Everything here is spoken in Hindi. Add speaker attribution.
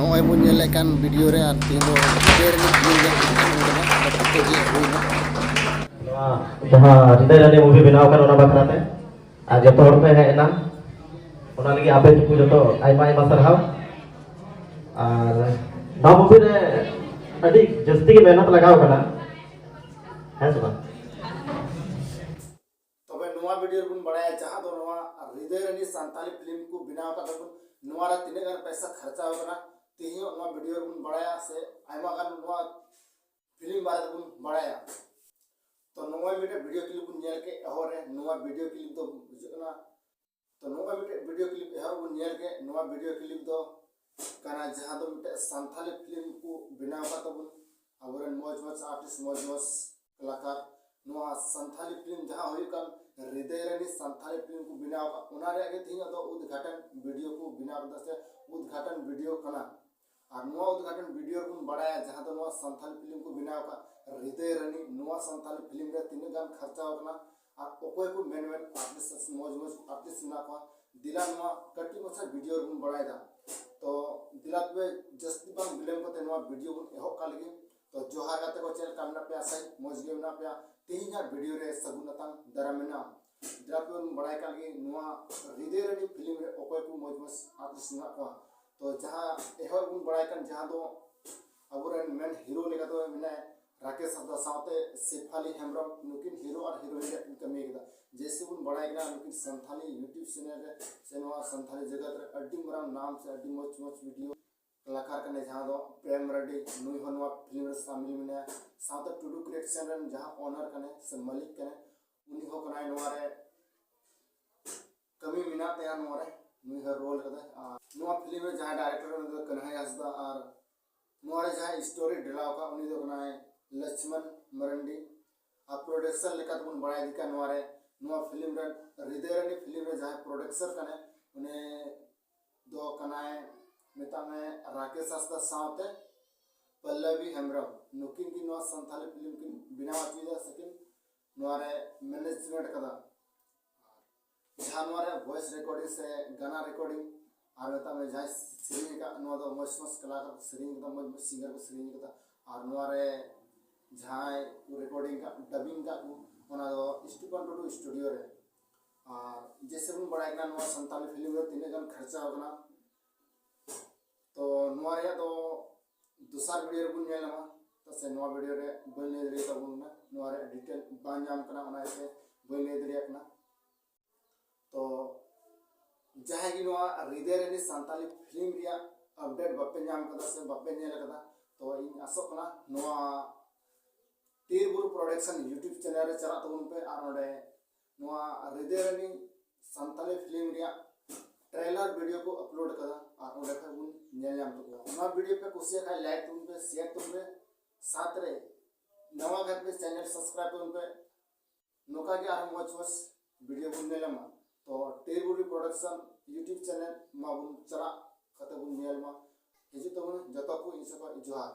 Speaker 1: नॉय बन नेलेकान वीडियो रे आर तीन दो देर में
Speaker 2: जहाँ हृदय रानी मूवी बनाव कर ओना बखराते आ जतो हर पे हेना ओना लगी आपे तुकु जतो आइमा आइमा सरहाव और ना मूवी रे अडी जस्ती की मेहनत लगाव कना है सब
Speaker 1: तबे नोआ वीडियो बुन बड़ाया जहां दो नोआ हृदय रानी सांताली फिल्म को बिनाव का बुन नोआ रा तिने गान पैसा खर्चा होना तेही नोआ वीडियो बुन बड़ाया से आइमा गान नोआ फिल्म बारे बुन बड़ाया तो नोआ वीडियो क्लिप बुन नेल के एहोरे नोआ वीडियो क्लिप तो बुझना तो नोआ वीडियो क्लिप एहोर बुन नेल के नोआ वीडियो क्लिप दो काना जहां दो मिटे सांताली फिल्म को बिनाव का बुन अबरन मौज आर्टिस्ट मौज कलाकार नोआ सांताली फिल्म जहां होई कन हृदय रानी सांताली फिल्म को बिनाव का उनारे आगे थी तो उद्घाटन वीडियो को बिनाव दसे उद्घाटन वीडियो कना और नोआ उद्घाटन वीडियो को बड़ाया जहां तो नोआ सांताली फिल्म को बिनाव का हृदय रानी नोआ सांताली फिल्म रे तीन गान खर्चा होना और ओकोय को मेन आर्टिस्ट मौज आर्टिस्ट ना को दिला नोआ कटी मछा वीडियो को बड़ाया तो दिला पे जस्ती बांग बिलेम को नोआ वीडियो को एहो का लगी तो जोहार गाते को चैनल कामना पे आसाई मौज गेम ना पे तीन वीडियो रे सगुनतां दरामेना दिला पे बड़ाय का लगी नोआ हृदय रानी फिल्म रे ओकोय को मौज आर्टिस्ट ना को तो जहां एहो गुन बड़ाय kan जहां दो अबुरन मेन हीरो लेका तो मिना राकेश हब्दा साथे शेफाली हेमब्रम नुकिन हीरो और हीरोइन के कमी केदा जैसे बुन बड़ाय केना नुकिन संथाली यूट्यूब चैनल रे सेनवा संथाली जगत रे अड्डी मराम नाम से अड्डी मौज वीडियो कलाकार कने जहां दो प्रेम रेड्डी नुई हनवा फिल्म रे शामिल मिना साथे टुडू क्रिएशन रे जहां ओनर कने से मालिक कने उनी हो कनाय नोआ रे कमी मिना तया नोआ रे नुई हर रोल कदा नोआ फिल्म रे जहां डायरेक्टर रे कन्हैया हंसदा और नोआ रे जहां स्टोरी डिलाव का उनी दो कनाय लक्ष्मण मरंडी आ प्रोडक्शन लेका तो बड़ाय दिका नोआ रे नोआ फिल्म रे हृदय रानी फिल्म रे जहां प्रोडक्शन कने उन्हें दो कनाय मिता में राकेश हंसदा साथे पल्लवी हेमब्रम नुकिन की नोआ संथाली फिल्म की बिना चीजा सकिन नोआ रे मैनेजमेंट कदा जहां नोआ रे वॉइस रिकॉर्डिंग से गाना रिकॉर्डिंग और मिता में जहां सिंगिंग का नोआ दो मस्त कलाकार सिंगिंग का मस्त सिंगर को सिंगिंग कदा और नोआ रे जहां रिकॉर्डिंग का डबिंग का ओना दो स्टीफन टुडू स्टूडियो रे जैसे बुन बड़ाय ना नोआ संताली फिल्म रे तीन गान खर्चा होना तो नोआ रे तो दूसरा वीडियो बुन नेलमा तो से नोआ वीडियो रे बने रे तो बुन नोआ रे डिटेल बांजाम कना ओना से बने दरिया कना तो जहां की नोआ हृदय रानी सांताली फिल्म रिया अपडेट बापे नाम कदा से बापे नेल कदा तो इन आसो कना नोआ टीरबुल प्रोडक्शन यूट्यूब चैनल रे चला तबुन पे और ओडे नोआ हृदय रानी सांताली फिल्म रिया ट्रेलर वीडियो को अपलोड कदा और ओडे पे बुन नेल नाम तो नोआ वीडियो पे कुसिया का लाइक तुम पे शेयर तुम पे साथ रे नवा घर पे चैनल सब्सक्राइब तुम पे नोका के आर मौज वीडियो बुन नेलमा तो टीरबुल प्रोडक्शन यूट्यूब चैनल मा बुन चला खते बुन नेलमा हिजु तो जतो को इंसो को जोहार।